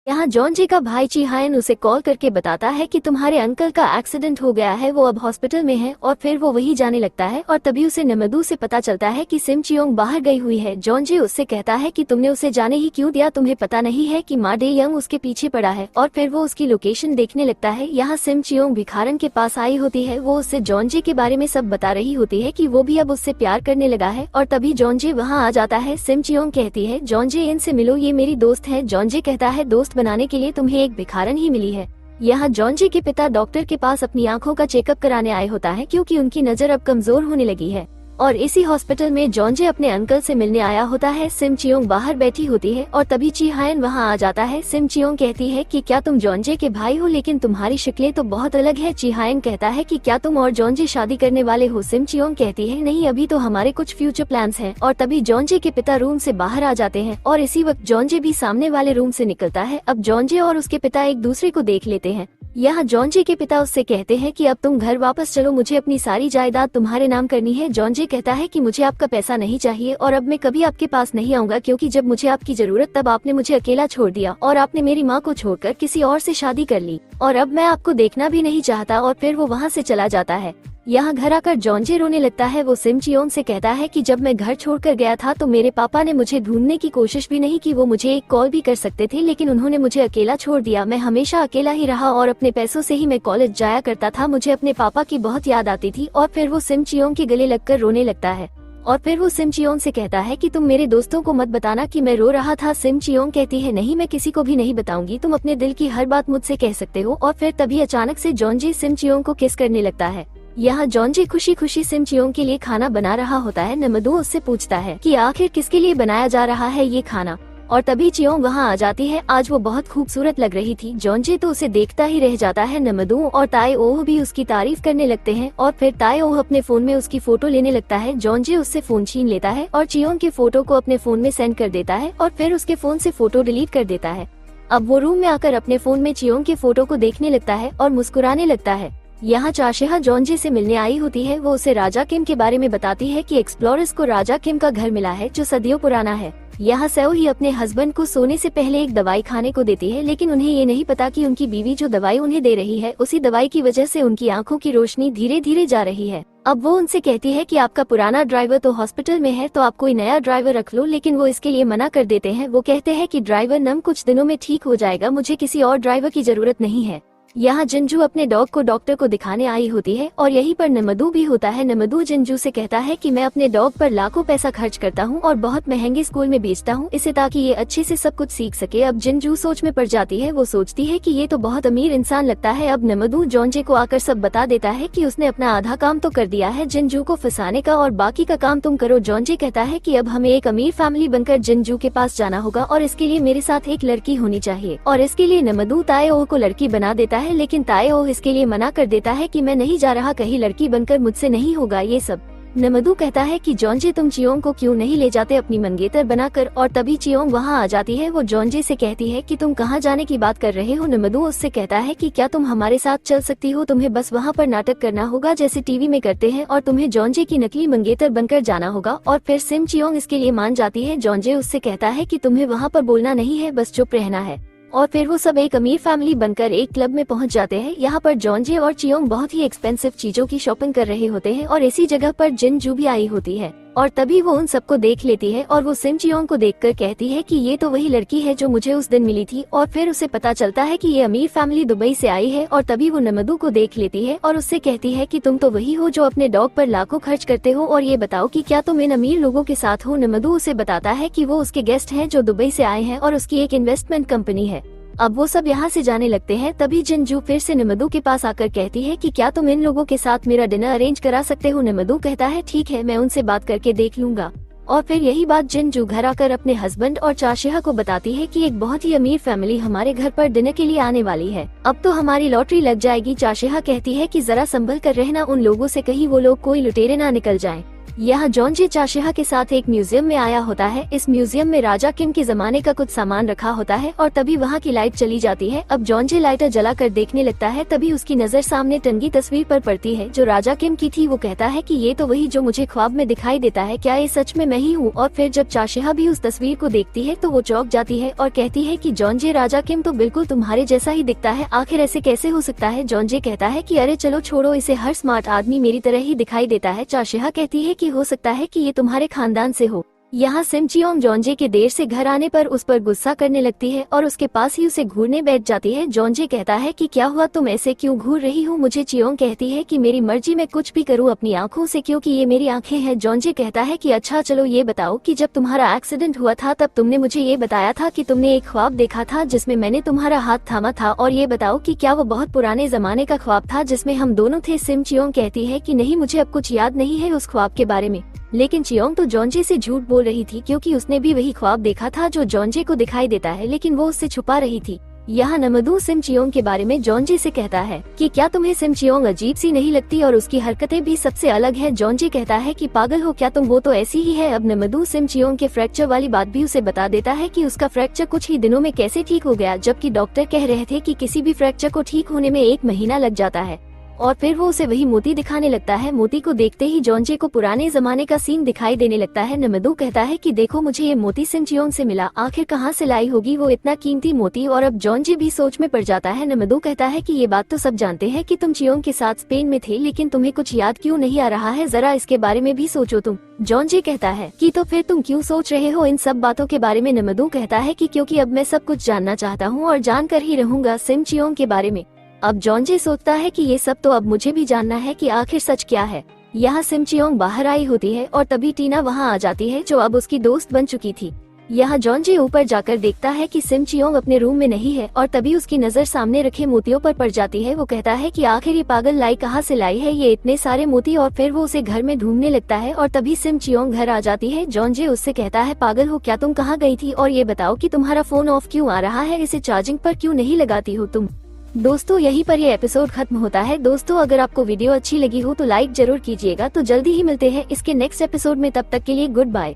यहाँ जॉन जे का भाई चिहायन उसे कॉल करके बताता है कि तुम्हारे अंकल का एक्सीडेंट हो गया है, वो अब हॉस्पिटल में है। और फिर वो वही जाने लगता है और तभी उसे नमदू से पता चलता है कि सिम चियोंग बाहर गई हुई है। जॉन जे उससे कहता है कि तुमने उसे जाने ही क्यों दिया, तुम्हें पता नहीं है कि मा डे यंग उसके पीछे पड़ा है। और फिर वो उसकी लोकेशन देखने लगता है। यहाँ सिम चियोंग भिखारन के पास आई होती है, वो उससे जॉन जे के बारे में सब बता रही होती है कि वो भी अब उससे प्यार करने लगा है। और तभी जॉन जे वहाँ आ जाता है। सिम चियोंग कहती है जॉन जे इनसे मिलो, ये मेरी दोस्त है। जॉन जे कहता है दोस्त बनाने के लिए तुम्हें एक भिखारन ही मिली है। यहाँ जॉन जे के पिता डॉक्टर के पास अपनी आंखों का चेकअप कराने आए होता है क्योंकि उनकी नजर अब कमजोर होने लगी है। और इसी हॉस्पिटल में जॉन जे अपने अंकल से मिलने आया होता है। सिम चियोंग बाहर बैठी होती है और तभी चिहायन वहाँ आ जाता है। सिम चियोंग कहती है कि क्या तुम जॉन जे के भाई हो, लेकिन तुम्हारी शक्लें तो बहुत अलग है। चिहायन कहता है कि क्या तुम और जॉन जे शादी करने वाले हो। सिम चियोंग कहती है नहीं, अभी तो हमारे कुछ फ्यूचर प्लान्स हैं। और तभी जॉन जे के पिता रूम से बाहर आ जाते हैं और इसी वक्त जॉन जे भी सामने वाले रूम से निकलता है। अब जॉन जे और उसके पिता एक दूसरे को देख लेते हैं। यहाँ जॉन जे के पिता उससे कहते हैं कि अब तुम घर वापस चलो, मुझे अपनी सारी जायदाद तुम्हारे नाम करनी है। जॉन जे कहता है कि मुझे आपका पैसा नहीं चाहिए और अब मैं कभी आपके पास नहीं आऊंगा, क्योंकि जब मुझे आपकी जरूरत तब आपने मुझे अकेला छोड़ दिया और आपने मेरी माँ को छोड़कर किसी और से शादी कर ली और अब मैं आपको देखना भी नहीं चाहता। और फिर वो वहाँ से चला जाता है। यहाँ घर आकर जॉन जे रोने लगता है। वो सिम चियोंग से कहता है कि जब मैं घर छोड़कर गया था तो मेरे पापा ने मुझे ढूंढने की कोशिश भी नहीं की। वो मुझे एक कॉल भी कर सकते थे, लेकिन उन्होंने मुझे अकेला छोड़ दिया। मैं हमेशा अकेला ही रहा और अपने पैसों से ही मैं कॉलेज जाया करता था। मुझे अपने पापा की बहुत याद आती थी। और फिर वो सिम चियोंग के गले लगकर रोने लगता है। और फिर वो सिम चियोंग से कहता है कि तुम मेरे दोस्तों को मत बताना कि मैं रो रहा था। सिम चियोंग कहती है नहीं, मैं किसी को भी नहीं बताऊंगी, तुम अपने दिल की हर बात मुझसे कह सकते हो। और फिर तभी अचानक से जॉन जे सिम चियोंग को किस करने लगता है। यहाँ जॉन जे खुशी खुशी सिम चियोंग के लिए खाना बना रहा होता है। नमदू उससे पूछता है कि आखिर किसके लिए बनाया जा रहा है ये खाना। और तभी चियोंग वहाँ आ जाती है। आज वो बहुत खूबसूरत लग रही थी। जॉन जे तो उसे देखता ही रह जाता है। नमदू और ताए ओह भी उसकी तारीफ करने लगते हैं। और फिर ताए ओह अपने फोन में उसकी फोटो लेने लगता है। जॉन जे उससे फोन छीन लेता है और चियोंग के फोटो को अपने फोन में सेंड कर देता है और फिर उसके फोन से फोटो डिलीट कर देता है। अब वो रूम में आकर अपने फोन में चियोंग के फोटो को देखने लगता है और मुस्कुराने लगता है। यहाँ चाशिहा जॉन जे से मिलने आई होती है। वो उसे राजा किम के बारे में बताती है कि एक्सप्लोरर्स को राजा किम का घर मिला है जो सदियों पुराना है। यहाँ सेओ ही अपने हस्बैंड को सोने से पहले एक दवाई खाने को देती है, लेकिन उन्हें ये नहीं पता कि उनकी बीवी जो दवाई उन्हें दे रही है उसी दवाई की वजह से उनकी आंखों की रोशनी धीरे धीरे जा रही है। अब वो उनसे कहती है कि आपका पुराना ड्राइवर तो हॉस्पिटल में है, तो आप कोई नया ड्राइवर रख लो, लेकिन वो इसके लिए मना कर देते हैं। वो कहते हैं कि ड्राइवर नम कुछ दिनों में ठीक हो जाएगा, मुझे किसी और ड्राइवर की जरूरत नहीं है। यहाँ जिंजू अपने डॉग को डॉक्टर को दिखाने आई होती है और यहीं पर नमदू भी होता है। नमदू जिंजू से कहता है कि मैं अपने डॉग पर लाखों पैसा खर्च करता हूँ और बहुत महंगे स्कूल में बेचता हूँ इसे, ताकि ये अच्छे से सब कुछ सीख सके। अब जिंजू सोच में पड़ जाती है। वो सोचती है कि ये तो बहुत अमीर इंसान लगता है। अब नमदू जॉन जे को आकर सब बता देता है कि उसने अपना आधा काम तो कर दिया है जिंजू को फंसाने का, और बाकी का काम तुम करो। जॉन जे कहता है कि अब हमें एक अमीर फैमिली बनकर जिंजू के पास जाना होगा और इसके लिए मेरे साथ एक लड़की होनी चाहिए। और इसके लिए नमदू ताए ओह को लड़की बना देता है, लेकिन ताए ओह इसके लिए मना कर देता है कि मैं नहीं जा रहा, कहीं लड़की बनकर मुझसे नहीं होगा ये सब। नमदू कहता है कि जॉन जे तुम चियोंग को क्यों नहीं ले जाते अपनी मंगेतर बनाकर। और तभी चियोंग वहाँ आ जाती है। वो जॉन जे से कहती है कि तुम कहाँ जाने की बात कर रहे हो। नमदू उससे कहता है कि क्या तुम हमारे साथ चल सकती हो, तुम्हें बस वहाँ पर नाटक करना होगा जैसे टीवी में करते हैं और तुम्हें जॉन जे की नकली मंगेतर बनकर जाना होगा। और फिर सिम चियोंग इसके लिए मान जाती है। जॉन जे उससे कहता है कि तुम्हें वहाँ पर बोलना नहीं है, बस चुप रहना है। और फिर वो सब एक अमीर फैमिली बनकर एक क्लब में पहुंच जाते हैं। यहाँ पर जॉन जे और चियोंग बहुत ही एक्सपेंसिव चीजों की शॉपिंग कर रहे होते हैं और इसी जगह पर जिंजू भी आई होती है। और तभी वो उन सबको देख लेती है और वो सिम चियोंग को देखकर कहती है कि ये तो वही लड़की है जो मुझे उस दिन मिली थी। और फिर उसे पता चलता है कि ये अमीर फैमिली दुबई से आई है। और तभी वो नमदू को देख लेती है और उससे कहती है कि तुम तो वही हो जो अपने डॉग पर लाखों खर्च करते हो, और ये बताओ कि क्या तुम इन अमीर लोगों के साथ हो। नमदू उसे बताता है कि वो उसके गेस्ट हैं जो दुबई से आए हैं और उसकी एक इन्वेस्टमेंट कंपनी है। अब वो सब यहाँ से जाने लगते हैं। तभी जिंजू फिर से नमदू के पास आकर कहती है कि क्या तुम इन लोगों के साथ मेरा डिनर अरेंज करा सकते हो। नमदू कहता है ठीक है, मैं उनसे बात करके देख लूंगा। और फिर यही बात जिंजू घर आकर अपने हस्बैंड और चाशिहा को बताती है कि एक बहुत ही अमीर फैमिली हमारे घर पर डिनर के लिए आने वाली है, अब तो हमारी लॉटरी लग जाएगी। चाशिहा कहती है कि जरा संभल कर रहना उन लोगों से, कहीं वो लोग कोई लुटेरे ना निकल जाएं। यहाँ जॉन्जे चाशिहा के साथ एक म्यूजियम में आया होता है। इस म्यूजियम में राजा किम के जमाने का कुछ सामान रखा होता है और तभी वहाँ की लाइट चली जाती है। अब जॉन्जे लाइटर जलाकर देखने लगता है, तभी उसकी नजर सामने टंगी तस्वीर पर पड़ती है जो राजा किम की थी। वो कहता है कि ये तो वही जो मुझे ख्वाब में दिखाई देता है, क्या ये सच में मैं ही हूँ? और फिर जब चाशिहा भी उस तस्वीर को देखती है तो वो चौंक जाती है और कहती है कि जॉन्जे, राजा किम तो बिल्कुल तुम्हारे जैसा ही दिखता है, आखिर ऐसे कैसे हो सकता है? जॉन्जे कहता है कि अरे चलो छोड़ो इसे, हर स्मार्ट आदमी मेरी तरह ही दिखाई देता है। चाशिहा कहती है कि हो सकता है कि ये तुम्हारे खानदान से हो। यहाँ सिम चियोंग जॉन्जे के देर से घर आने पर उस पर गुस्सा करने लगती है और उसके पास ही उसे घूरने बैठ जाती है। जॉन्जे कहता है कि क्या हुआ, तुम ऐसे क्यों घूर रही हो मुझे? चियोंग कहती है कि मेरी मर्जी, मैं कुछ भी करूँ अपनी आँखों से, क्योंकि ये मेरी आँखें हैं। जॉन्जे कहता है कि अच्छा चलो ये बताओ कि जब तुम्हारा एक्सीडेंट हुआ था तब तुमने मुझे ये बताया था कि तुमने एक ख्वाब देखा था जिसमें मैंने तुम्हारा हाथ थामा था, और ये बताओ कि क्या वो बहुत पुराने जमाने का ख्वाब था जिसमें हम दोनों थे? सिम चियोंग कहती है कि नहीं, मुझे अब कुछ याद नहीं है उस ख्वाब के बारे में। लेकिन चियोंग तो जॉन्जे से झूठ बोल रही थी क्योंकि उसने भी वही ख्वाब देखा था जो जॉन्जे को दिखाई देता है, लेकिन वो उससे छुपा रही थी। यहाँ नमदू सिम चियोंग के बारे में जॉन्जे से कहता है कि क्या तुम्हें सिम चियोंग अजीब सी नहीं लगती और उसकी हरकतें भी सबसे अलग है? जॉन्जे कहता है कि पागल हो क्या तुम, वो तो ऐसी ही है। अब नमदू सिम चियोंग के फ्रैक्चर वाली बात भी उसे बता देता है कि उसका फ्रैक्चर कुछ ही दिनों में कैसे ठीक हो गया, जबकि डॉक्टर कह रहे थे कि किसी भी फ्रैक्चर को ठीक होने में 1 महीना लग जाता है। और फिर वो उसे वही मोती दिखाने लगता है। मोती को देखते ही जॉन्जे को पुराने जमाने का सीन दिखाई देने लगता है। नमदू कहता है कि देखो मुझे ये मोती सिम चियोंग से मिला, आखिर कहाँ से लाई होगी वो इतना कीमती मोती? और अब जॉन्जे भी सोच में पड़ जाता है। नमदू कहता है कि ये बात तो सब जानते हैं कि तुम चियोंग के साथ स्पेन में थे, लेकिन तुम्हें कुछ याद क्यों नहीं आ रहा है? जरा इसके बारे में भी सोचो तुम। जॉन्जे कहता है कि तो फिर तुम क्यों सोच रहे हो इन सब बातों के बारे में? नमदू कहता है कि क्योंकि अब मैं सब कुछ जानना चाहता हूँ और जानकर ही रहूंगा सिम चियोंग के बारे में। अब जॉन्जे सोचता है कि ये सब तो अब मुझे भी जानना है कि आखिर सच क्या है। यहाँ सिम चियोंग बाहर आई होती है और तभी टीना वहाँ आ जाती है जो अब उसकी दोस्त बन चुकी थी। यहाँ जॉन्जे ऊपर जाकर देखता है कि सिम चियोंग अपने रूम में नहीं है और तभी उसकी नजर सामने रखे मोतियों पर पड़ जाती है। वो कहता है कि आखिर ये पागल लाई कहाँ से लाई है ये इतने सारे मोती, और फिर वो उसे घर में ढूंढने लगता है और तभी सिम चियोंग घर आ जाती है। जॉन्जे उससे कहता है पागल हो क्या, तुम कहाँ गई थी? और ये बताओ कि तुम्हारा फोन ऑफ क्यों आ रहा है, इसे चार्जिंग पर क्यों नहीं लगाती हो तुम? दोस्तों यहीं पर ये एपिसोड खत्म होता है। दोस्तों अगर आपको वीडियो अच्छी लगी हो तो लाइक जरूर कीजिएगा। तो जल्दी ही मिलते हैं इसके नेक्स्ट एपिसोड में, तब तक के लिए गुड बाय।